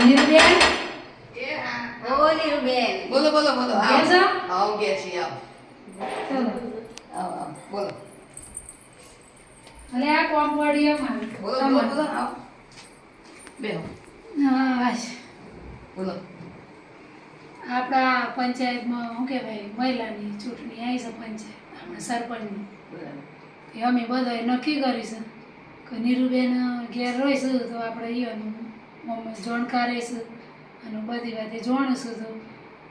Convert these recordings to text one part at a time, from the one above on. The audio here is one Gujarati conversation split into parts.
નીરુબેન એ હા ઓ નીરુબેન બોલો બોલો બોલો ગયા છો? આવો ગયા છીએ આવો ચલો આવો બોલો અલે આ કોમ પડી અમારે બોલો બોલો બોલો આવો બેહો હા બોલો આપણા પંચાયતમાં શું કહેવાય મહિલાની ચૂંટણી આવી છે પંચાયત આપણા સરપંચની બરાબર કે અમે બધાએ નક્કી કરીશું કે નીરુબેન ઘેર રહીશું તો આપણે ઈવાનું જાણકાર રહીશું અને બધી વાતે જાણીશું તો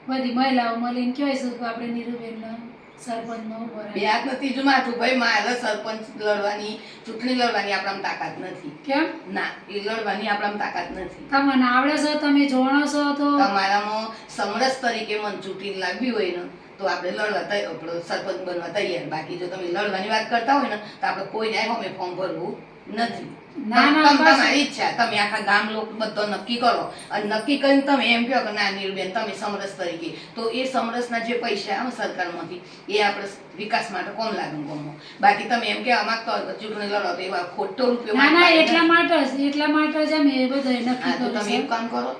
બધી મહિલાઓ મળીને કહેશું કે આપણે નીરુબેનના સરપંચમાં ઉભો બે રાખીએ. હાથ નથી જુમાતું ભાઈ મારે સરપંચ લડવાની ચૂંટણી લડવાની આપણામાં તાકાત નથી કેમ ના એ લડવાની આપણામાં તાકાત નથી તમને આવડે છે તમે જાણો છો તો તમારામાં સમરસ તરીકે મન ચૂંટણી લાવવી હોય ને તો આપણે લડવા આપણો સરપંચ બનવા તૈયાર બાકી જો તમે લડવાની વાત કરતા હોય ને તો આપણે કોઈ જાય અમે ફોર્મ ભરવું નથી ના, ના, તમારી ઈચ્છા તમે આખા ગામ લોકો બધો નક્કી કરો અને નક્કી કરીને તમે એમ કહો કે ના નીરુબેન તમે સમરસ તરીકે તો એ સમરસના જે પૈસા આવે સરકારમાંથી એ આપણે વિકાસ માટે કોમ લાગે કોમો બાકી તમે એમ કહેવા માંગતા હોય કે ચૂંટણી લડો તો એવા ખોટો રૂપિયો ના ના માંગવા એટલા નથી. માટે જ અમે એ બધાએ હા, નક્કી તો કર્યું તમે છે એક કામ કરો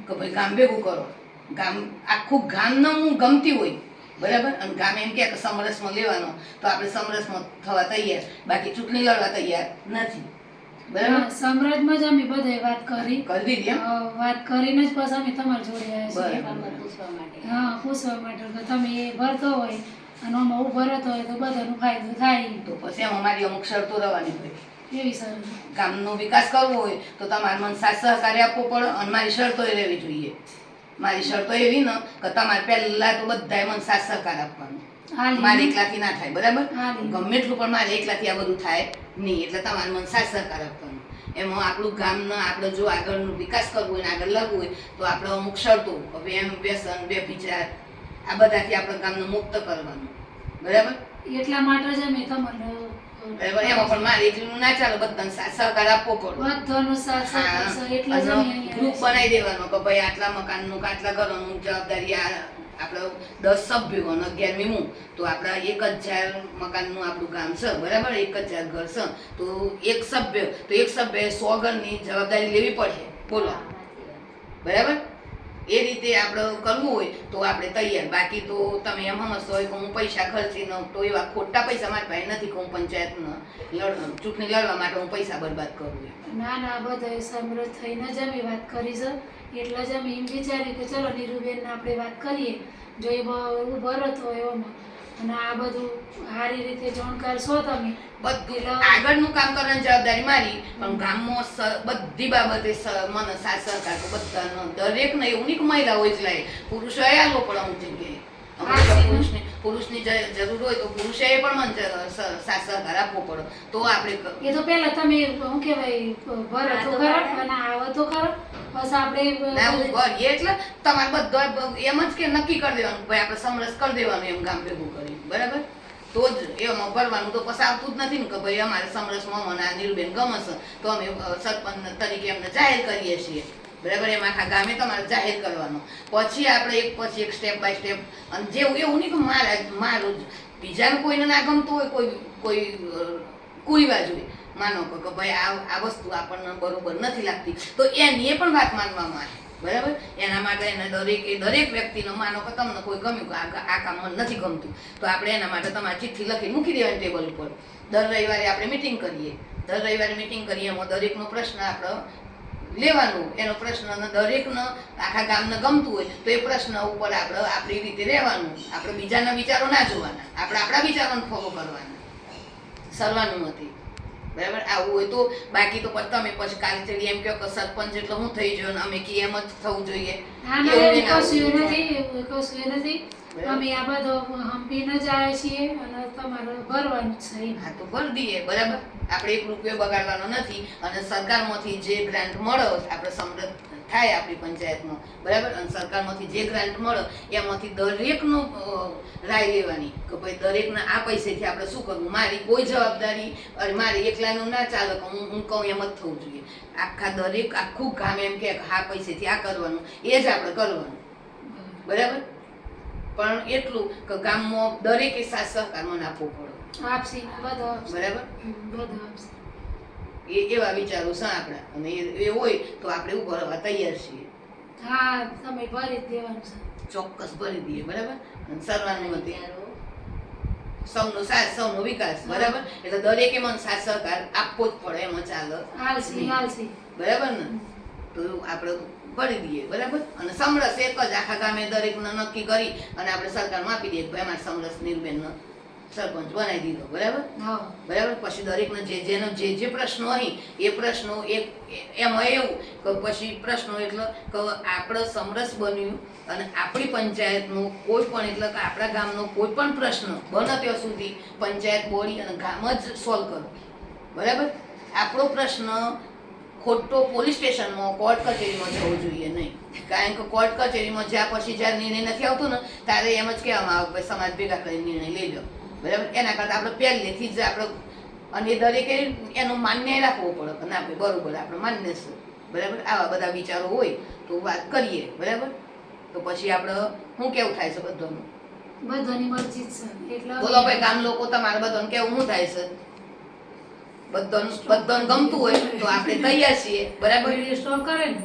કે ભાઈ ગામ ભેગું કરો ગામ આખું ગામને હું ગમતી હોય બરાબર અને ગામ એમ કે સમરસમાં લેવાનો તો આપણે સમરસમાં થવા તૈયાર બાકી ચૂંટણી લડવા તૈયાર નથી બરાબર હા, સામ્રાજ્યમાં જ અમે બધાએ વાત કરી કરી દીધી એમ વાત કરીને જ પછી અમે તમારી જોડે આવ્યા છીએ બરાબર. હા પૂછવા માટે કે તમે એ ભરતો હોય અને આમાં હું ભરતો હોય તો બધાનો ફાયદો થાય તો પછી એમાં મારી અમુક શરતો રહેવાની હોય એવી સરસ ગામનો વિકાસ કરવો હોય તો તમારે મને સાથ સહકાર્ય આપવો પડે અને મારી શરતો એ રહેવી જોઈએ મારી શરતો એવી ને કે તમારે પહેલા તો બધાએ મને સાથ સહકાર આપવાનો મારે એકલાથી ના થાય બરાબર હાલી. ગમે એટલું પણ મારે એકલાથી આ બધું થાય નહીં એટલે તમારે મને સાથ સહકાર આપવાનો એમાં આપણું ગામનો આપણે જો આગળનો વિકાસ કરવો હોય ને આગળ લાવવું હોય તો આપણે અમુક શરતો વેમ વ્યસન વ્યભિચાર આ બધાથી આપણે ગામને મુક્ત કરવાનું બરાબર એટલા માટે જ અમે તમને બરાબર એમાં પણ મારે એકલું ના ચાલે બધાને સાથ સહકાર આપવો પડે બધાનો સાથ સહકાર છે એટલે જ અમે અહીંયા ગ્રુપ આવ્યા બનાવી દેવાનો કે ભાઈ આટલા મકાનનું કે આટલા ઘરોનું જવાબદારી આ આપણે 10 સભ્યો અને 11મી હું તો આપણે 1000 મકાનનું આપણું ગામ છે બરાબર 1000 ઘર છે તો એક સભ્ય 100 ઘરની જવાબદારી લેવી પડે બોલો બરાબર એ રીતે આપણે કરવું હોય તો આપણે તૈયાર બાકી તો તમે એમ સમજતો હોય કે હું પૈસા ખર્ચી ન તો એવા ખોટા પૈસા મારી પાસે નથી કે હું પંચાયતમાં ચૂંટણી લડવા માટે હું પૈસા બરબાદ કરું એમ. ના ના બધાએ સમૃદ્ધ થઈને જ અમે વાત કરી છે એટલે જ અમે એમ વિચાર્યું કે ચલો નીરુબેનને આપણે વાત કરીએ જો એ ભરત હોય એમાં અને આ બધું સારી રીતે જાણકાર છો તમે બધું આગળનું કામ કરવાની જવાબદારી મારી પણ ગામમાં બધી બાબતે મને સાથ સહકાર તો બધાનો દરેકને એવું નહીં કે મહિલા હોય જ લાય પુરુષો આલો પણ અમુક જગ્યાએ પુરુષની જરૂર હોય તો પુરુષે પણ મને સાથ સહકાર આપવો પડે તો આપણે એ તો પહેલા તમે શું કહેવાય ભરો તો ખરો અને આવો તો ખરો બસ આપણે ના હું ભરીએ એટલે તમારે બધા એમ જ કે નક્કી કરી દેવાનું ભાઈ આપણે સમરસ કરી દેવાનું એમ ગામ ભેગું કરી બરાબર તો જ એમાં ભરવાનું તો પછી આવતું જ નથી ને કે ભાઈ અમારે સમરસમાં મને આ નીરુબેન ગમે છે તો અમે સરપંચ તરીકે એમને જાહેર કરીએ છીએ બરાબર એમ આખા ગામે તમારે જાહેર કરવાનો પછી આપણે એક પછી એક સ્ટેપ બાય સ્ટેપ અને જેવું એવું નહીં કે મારું જ બીજાને કોઈને ના ગમતું હોય કોઈ કુરિવાજ હોય માનો કે ભાઈ આ વસ્તુ આપણને બરોબર નથી લાગતી તો એની પણ વાત માનવામાં આવે બરાબર એના માટે એને દરેક વ્યક્તિનો માનો કે તમને કોઈ ગમ્યું કે આ કામ મને નથી ગમતું તો આપણે એના માટે તમારે ચિઠ્ઠી લખી મૂકી દેવાની ટેબલ ઉપર દર રવિવારે આપણે મિટિંગ કરીએ એમાં દરેકનો પ્રશ્ન આપણે લેવાનું એનો પ્રશ્ન દરેકનો આખા ગામને ગમતું હોય તો એ પ્રશ્ન ઉપર આપણે આપણી રીતે રહેવાનું આપણે બીજાના વિચારો ના જોવાના આપણે આપણા વિચારોને ફોલો કરવાના સર્વાનુમતિ બરાબર આવું હોય તો બાકી તો પછી તમે પછી કાલે ચડી એમ કહો કે સરપંચ એટલે હું થઈ ગયો અમે કે એમ જ થવું જોઈએ એવું કશું નથી અમે આ બધો હંપીને જ આવ્યા છીએ અને તમારે ભરવાનું જ છે હા તો ભરી દઈએ બરાબર આપણે 1 રૂપિયો બગાડવાનો નથી અને સરકારમાંથી જે ગ્રાન્ટ મળે આપણે સમૃદ્ધ થાય આપણી પંચાયતમાં બરાબર અને સરકારમાંથી જે ગ્રાન્ટ મળે એમાંથી દરેકનો રાય લેવાની કે ભાઈ દરેકના આ પૈસેથી આપણે શું કરવું મારી કોઈ જવાબદારી અને મારે એકલાનું ના ચાલે કે હું કહું એમ જ થવું જોઈએ આખું ગામ એમ કે હા પૈસેથી આ કરવાનું એ જ આપણે કરવાનું બરાબર પણ એટલું કે ગામમાં દરેકે સાથ સહકાર મને આપવો પડે આપશે બધો બરાબર બધો આપશે એવા વિચારો છે આપણા અને એ હોય તો આપણે ઉભો રહેવા તૈયાર છીએ. હા તમે ભરી જ દેવાનું છે. ચોક્કસ ભરી દઈએ બરાબર. અને સર્વાનુમતિ, સૌનો સાથ સૌનો વિકાસ બરાબર. એટલે દરેકે મને સાથ સહકાર આપવો જ પડે, એમાં ચાલે હાલસી બરાબર ને. તો આપણે ભરી દઈએ બરાબર. અને સમરસ એક જ આખા ગામે દરેકને નક્કી કરી અને આપણે સરકારમાં આપી દઈએ કે ભાઈ અમારે સમરસ નીરુબેનનો સરપંચ બનાવી દીધો બરાબર. હા બરાબર. પછી દરેકને જેનો જે પ્રશ્નો અહીં એ પ્રશ્નો એમાં એવું કે પછી પ્રશ્નો એટલે કે આપણે સમરસ બન્યું અને આપણી પંચાયતનો કોઈ પણ એટલે કે આપણા ગામનો કોઈ પણ પ્રશ્ન બને ત્યાં સુધી પંચાયત બોડી અને ગામ જ સોલ્વ કરો બરાબર. આપણો પ્રશ્ન ખોટો પોલીસ સ્ટેશનમાં કોર્ટ કચેરીમાં જવો જોઈએ નહીં. કારણ કે કોર્ટ કચેરીમાં જ્યાં પછી જ્યારે નિર્ણય નથી આવતો ને ત્યારે એમ જ કહેવામાં આવે કે સમાજ ભેગા કરીને નિર્ણય લઈ લો બરાબર. એના કરતાં આપણે પહેલેથી જ આપણે અને દરેકે એનો માન્ય રાખવો પડે કે ના આપણે બરોબર આપણે માન્ય છે બરાબર. આવા બધા વિચારો હોય તો વાત કરીએ બરાબર. તો પછી આપણે શું કેવું થાય છે બધાનું? બધાની મરજી જ છે એટલે બોલો ભાઈ, ગામ લોકો તમારે બધાને કેવું શું થાય છે? બધાને ગમતું હોય તો આપણે તૈયાર છીએ બરાબર. સ્ટોર કરે ને